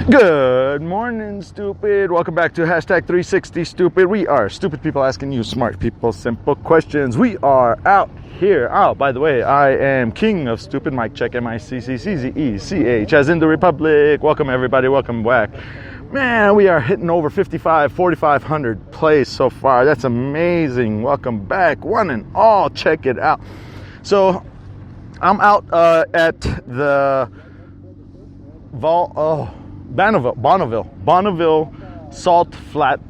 Good morning, stupid. Welcome back to hashtag 360 stupid. We are stupid people asking you smart people simple questions. We are out here. Oh, by the way, I am king of stupid. Mic check. MICCCZECH as in the Republic. Welcome everybody. Welcome back. Man, we are hitting over 4,500 plays so far. That's amazing. Welcome back, one and all. Check it out. So I'm out at the Bonneville Salt Flat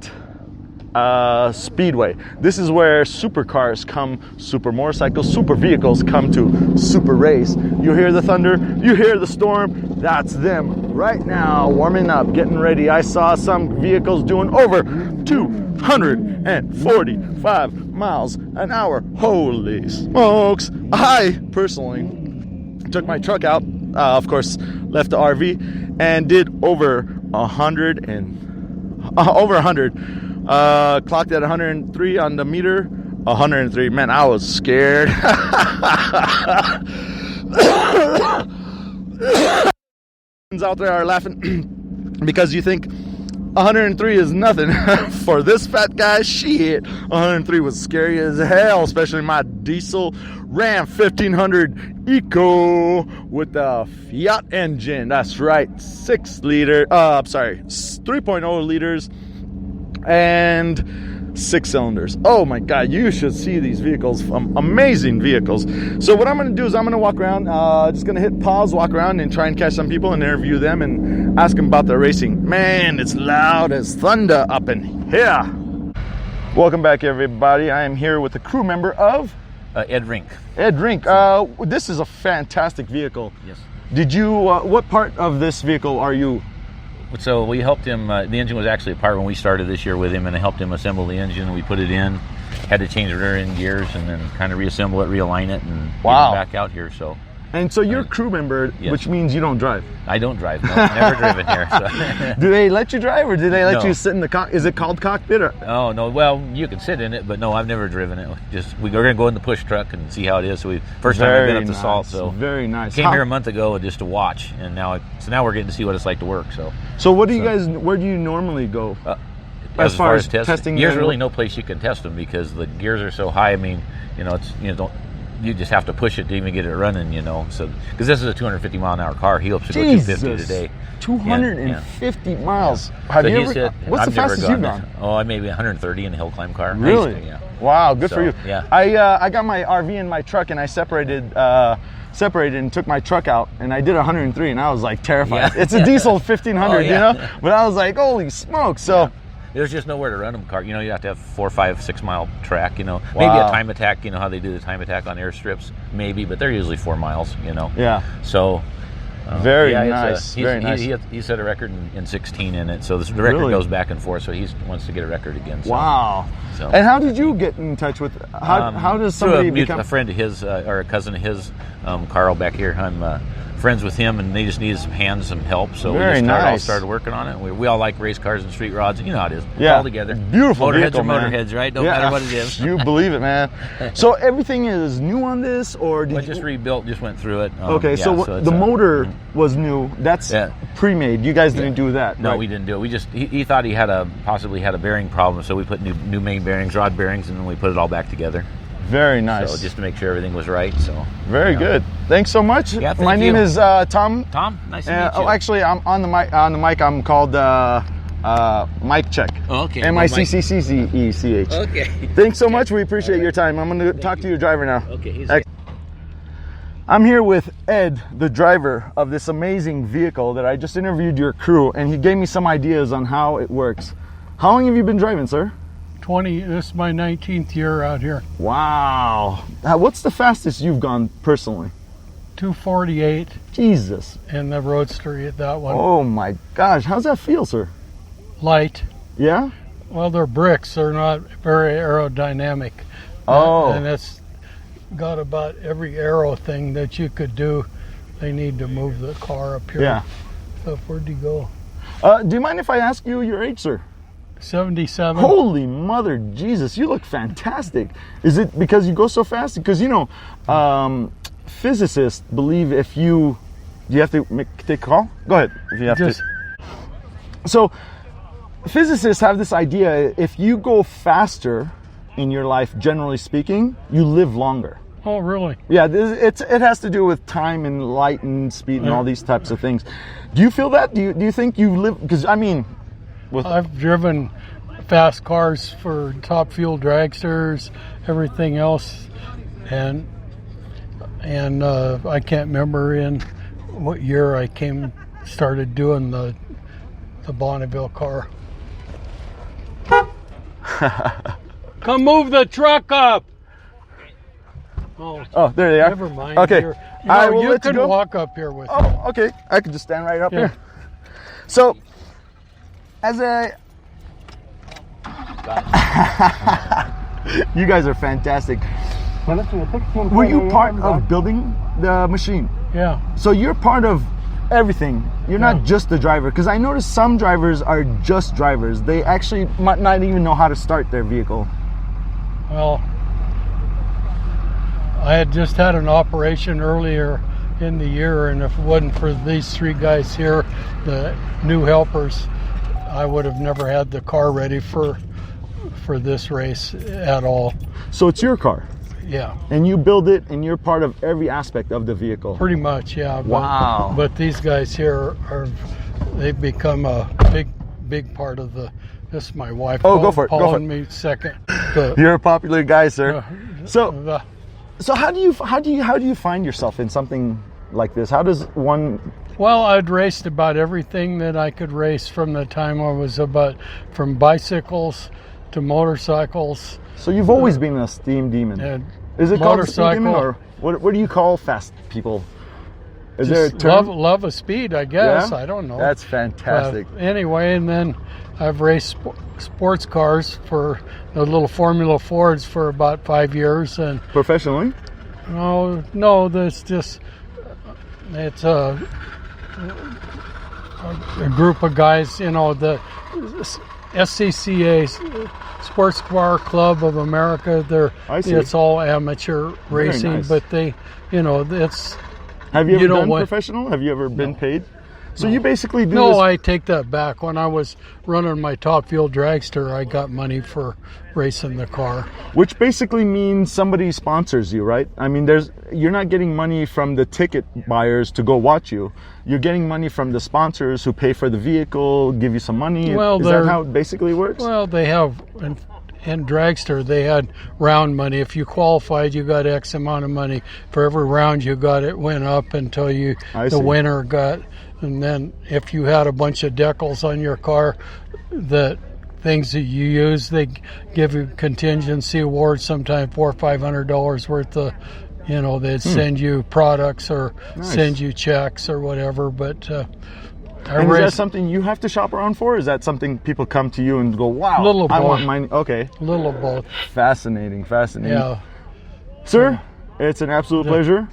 Speedway. This is where supercars come, super motorcycles, super vehicles come to super race. You hear the thunder, you hear the storm, that's them right now warming up, getting ready. I saw some vehicles doing over 245 miles an hour. Holy smokes. I personally took my truck out, of course, left the RV and did over 100. Clocked at 103 on the meter. 103. Man, I was scared. Out there are laughing because you think 103 is nothing. For this fat guy, shit, 103 was scary as hell, especially my diesel Ram 1500 Eco with the Fiat engine. That's right, 3.0 liters and 6 cylinders. Oh my God, you should see these vehicles. Amazing vehicles. So what I'm going to do is I'm going to walk around, just going to hit pause, walk around and try and catch some people and interview them and ask them about their racing. Man, it's loud as thunder up in here. Welcome back, everybody. I am here with a crew member of Ed Rink. Ed Rink. This is a fantastic vehicle. Yes. Did you, what part of this vehicle are you? So we helped him, the engine was actually apart when we started this year with him, and I helped him assemble the engine. We put it in, had to change the rear end gears and then kind of reassemble it, realign it, and get it back out here. So. And so you're a crew member, yes. Which means you don't drive. I don't drive. No, never driven here. So. Do they let you drive, or do they let you sit in the cockpit? Is it called cockpit? Or? Oh no. Well, you can sit in it, but no, I've never driven it. We're going to go in the push truck and see how it is. So first time I've been up to Salt. So very nice. Came here a month ago just to watch, and now we're getting to see what it's like to work. So what do you guys? Where do you normally go? As far as testing, there's really no place you can test them because the gears are so high. I mean, you just have to push it to even get it running, So, because this is a 250 mile an hour car, he hopes to go 250 today. 250 miles. Have you ever? What's the fastest you've gone? Oh, maybe 130 in a hill climb car. Really? Wow, good for you. Yeah. I got my RV in my truck and I separated and took my truck out and I did 103 and I was like terrified. Yeah. It's a diesel 1500, But I was like, holy smokes! So. Yeah. There's just nowhere to run them car. You have to have 4, 5, 6 mile track. Maybe a time attack. How they do the time attack on airstrips, maybe, but they're usually 4 miles. Yeah. So. Very nice. Very nice. He set a record in 16 in it, so the record goes back and forth. So he wants to get a record again. So. Wow. So. And how did you get in touch with? How does somebody become a friend of his or a cousin of his, Carl back here? I'm friends with him, and they just needed some hands, some help. So we all started working on it. We all like race cars and street rods, and you know how it is. Yeah. All together. Beautiful motorheads vehicle, are motorheads, right? Don't matter what it is. You believe it, man. So everything is new on this, or did you just rebuilt? Just went through it. Okay, so the motor was new. That's pre-made. You guys didn't do that. No, we didn't do it. We just he thought he possibly had a bearing problem, so we put new main bearings, rod bearings, and then we put it all back together. Very nice. So just to make sure everything was right. So very good. Thanks so much. Yeah, my name is Tom. Tom, nice to meet you. Oh, actually, I'm on the mic. On the mic, I'm called Mic Check. Oh, okay. MICCCZECH. Okay. Thanks so much. We appreciate your time. I'm going to talk to your driver now. Okay. I'm here with Ed, the driver of this amazing vehicle that I just interviewed your crew, and he gave me some ideas on how it works. How long have you been driving, sir? 20. This is my 19th year out here. Wow. What's the fastest you've gone personally? 248. Jesus. In the Roadster, that one. Oh my gosh. How's that feel, sir? Light. Yeah? Well, they're bricks. They're not very aerodynamic. Oh. And it's got about every aero thing that you could do. They need to move the car up here. Yeah. So where'd you go? Do you mind if I ask you your age, sir? 77. Holy mother Jesus, you look fantastic. Is it because you go so fast? Because physicists believe if you have to take a call? Go ahead. If you have to. So physicists have this idea, if you go faster in your life, generally speaking, you live longer. Oh, really? Yeah, it has to do with time and light and speed and all these types of things. Do you feel that? Do you think you live? Because I mean, I've driven fast cars for top fuel dragsters, everything else, and I can't remember in what year I started doing the Bonneville car. Come move the truck up. Oh, there they are. Never mind. Okay. You can walk up here with me. Oh, okay. I can just stand right up here. So, you guys are fantastic. Were you part of building the machine? Yeah. So you're part of everything. You're not just the driver. Because I noticed some drivers are just drivers. They actually might not even know how to start their vehicle. Well, I had just had an operation earlier in the year, and if it wasn't for these three guys here, the new helpers, I would have never had the car ready for this race at all. So it's your car? Yeah. And you build it, and you're part of every aspect of the vehicle? Pretty much, yeah. Wow. But these guys here they've become a big part of the. This is my wife. Oh, go for it. Paul and me second. You're a popular guy, sir. So how do you find yourself in something like this? How does one? Well, I'd raced about everything that I could race from the time I was from bicycles to motorcycles. So you've always been a steam demon. Is it called a steam demon, or what do you call fast people? Is there a term? Love of speed, I guess. Yeah? I don't know. That's fantastic. Anyway, and then I've raced sports cars for the little Formula Fords for about 5 years. And professionally? No, it's a group of guys, the SCCA, Sports Car Club of America. It's all amateur racing, nice. But it's. Have you ever done professional? Have you ever been paid? So you basically do this. I take that back. When I was running my top fuel dragster, I got money for racing the car. Which basically means somebody sponsors you, right? I mean, you're not getting money from the ticket buyers to go watch you. You're getting money from the sponsors who pay for the vehicle, give you some money. Is that how it basically works? Well, they have. In dragster, they had round money. If you qualified, you got X amount of money. For every round you got, it went up until the winner got. And then if you had a bunch of decals on your car, the things that you use, they give you contingency awards, sometimes $400 or $500 worth of, they'd send you products or send you checks or whatever. But and is that something you have to shop around for? Is that something people come to you and go, wow, I want mine? Okay. A little of both. Fascinating. Yeah. Sir, it's an absolute pleasure.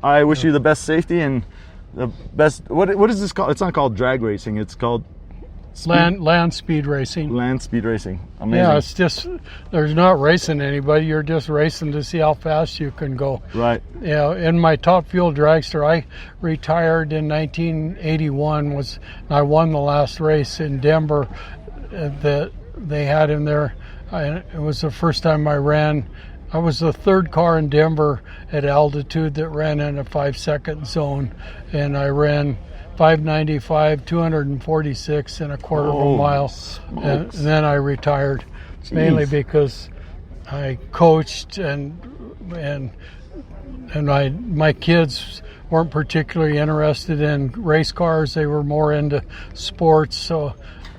I wish you the best safety and the best. What is this called? It's not called drag racing. It's called land speed racing. Land speed racing. Amazing. Yeah, it's just, there's not racing anybody. You're just racing to see how fast you can go. Right. Yeah. In my top fuel dragster, I retired in 1981. I won the last race in Denver that they had in there. It was the first time I ran. I was the third car in Denver at altitude that ran in a 5-second zone, and I ran 595, 246 in a quarter of a mile, and then I retired. Jeez. Mainly because I coached and my kids weren't particularly interested in race cars. They were more into sports. So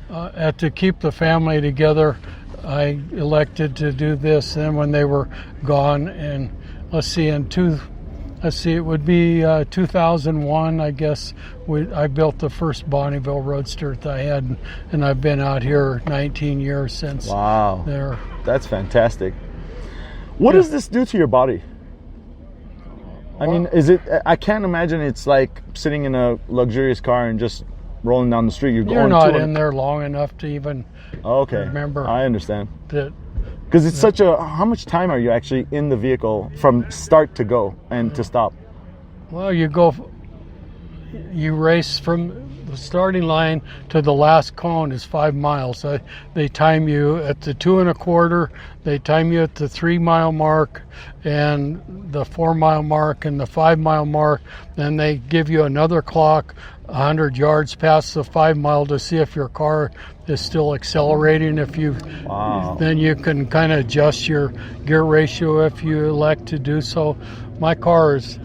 to keep the family together, I elected to do this. And when they were gone, and it would be 2001, I guess, I built the first Bonneville Roadster that I had, and I've been out here 19 years since. Wow. There. That's fantastic. What does this do to your body? I mean, I can't imagine it's like sitting in a luxurious car and just rolling down the street. You're not in there long enough to even remember. I understand. That. Because it's how much time are you actually in the vehicle from start to go and to stop? Well, you race from the starting line to the last cone is 5 miles. They time you at the 2 1/4. They time you at the 3 mile mark, and the 4 mile mark, and the 5 mile mark. Then they give you another clock 100 yards past the 5 mile to see if your car is still accelerating. If you, then you can kind of adjust your gear ratio if you elect to do so. My car is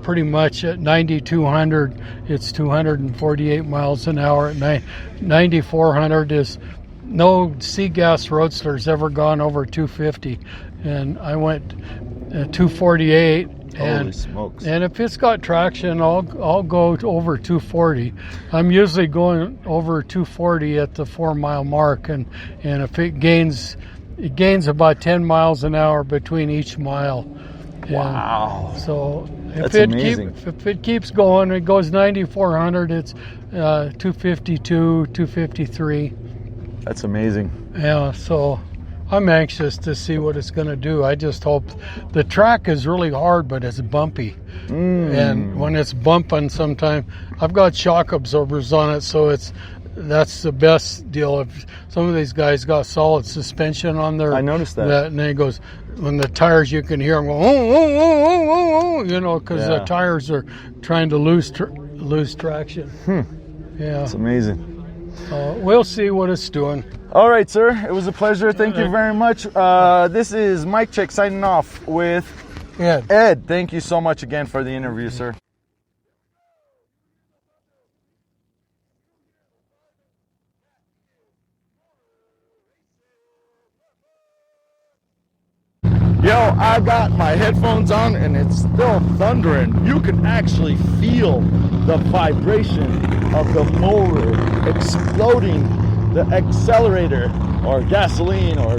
pretty much at 9,200. It's 248 miles an hour. At 9,400 is no C-Gas Roadster's ever gone over 250, and I went 248. Holy smokes. And if it's got traction, I'll go over 240. I'm usually going over 240 at the 4 mile mark, and if it gains about 10 miles an hour between each mile. Wow. So That's amazing. If it keeps going, it goes 9,400. It's 252, 253. That's amazing. Yeah. So I'm anxious to see what it's going to do. I just hope. The track is really hard, but it's bumpy. And when it's bumping, sometimes I've got shock absorbers on it, so that's the best deal. If some of these guys got solid suspension on their, I noticed that. And then it goes, when the tires, you can hear them go, oh, you know, because the tires are trying to lose traction. Yeah, it's amazing. We'll see what it's doing. All right, sir. It was a pleasure. Thank you very much. This is Mike Check signing off with Ed. Thank you so much again for the interview, sir. Yo, I got my headphones on and it's still thundering. You can actually feel the vibration of the motor exploding, the accelerator or gasoline or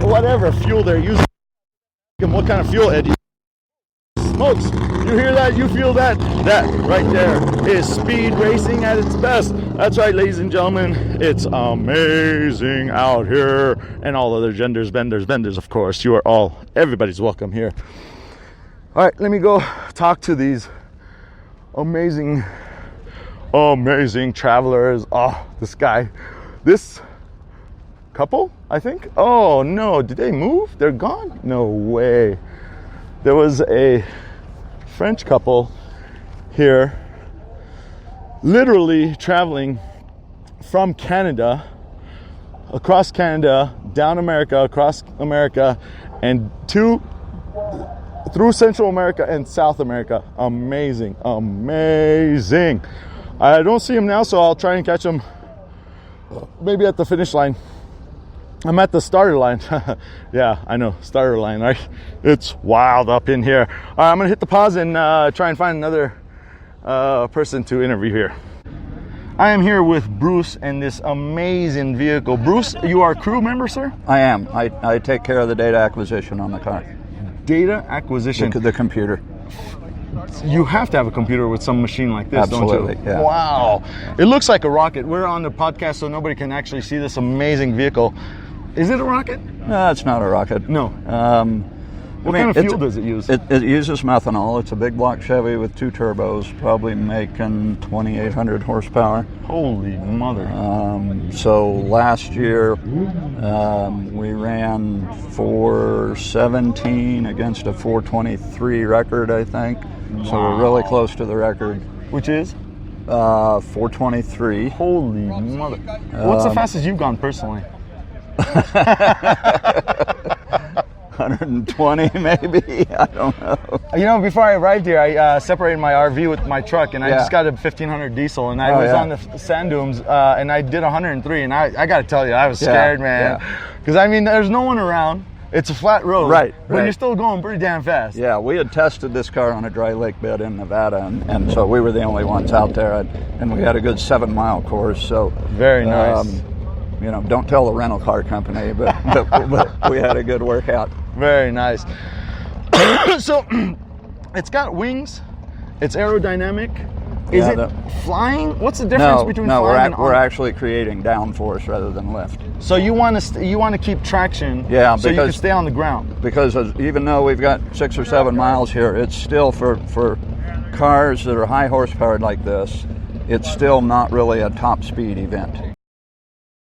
whatever fuel they're using. What kind of fuel, Eddie? Smokes. You hear that? You feel that? That right there is speed racing at its best. That's right, ladies and gentlemen. It's amazing out here. And all other genders, benders, of course. You are everybody's welcome here. All right, let me go talk to these amazing travelers. Oh, this couple, I think. Oh, no, did they move? They're gone? No way. There was a French couple here literally traveling from Canada, across Canada, down America, across America, and through Central America and South America. Amazing. I don't see them now, so I'll try and catch them maybe at the finish line. I'm at the starter line. Yeah, I know, starter line, right? It's wild up in here. All right, I'm gonna hit the pause and try and find another person to interview here. I am here with Bruce and this amazing vehicle. Bruce, you are a crew member, sir? I am. I take care of the data acquisition on the car. Data acquisition? The computer. You have to have a computer with some machine like this, Absolutely, don't you? Yeah. Wow. It looks like a rocket. We're on the podcast, so nobody can actually see this amazing vehicle. Is it a rocket? No, it's not a rocket. No. What kind of fuel does it use? It uses methanol. It's a big block Chevy with 2 turbos, probably making 2,800 horsepower. Holy mother. So last year, we ran 417 against a 423 record, I think. Wow. So we're really close to the record. Which is? 423. Holy mother. What's the fastest you've gone personally? 120 maybe. I don't know. You know, before I arrived here, I separated my RV with my truck, and I just got a 1500 diesel, and I was on the sand dunes, and I did 103, and I got to tell you, I was scared, man, because I mean, there's no one around. It's a flat road, but you're still going pretty damn fast. Yeah, we had tested this car on a dry lake bed in Nevada, and so we were the only ones out there, and we had a good 7-mile course. So very nice. You know, don't tell the rental car company, but we had a good workout. Very nice. So it's got wings. It's aerodynamic. Is it flying? What's the difference between flying and we're actually creating downforce rather than lift. So you want to keep traction, so you can stay on the ground. Because even though we've got 6 or 7 miles here, it's still for cars that are high horsepower like this. it's still not really a top speed event.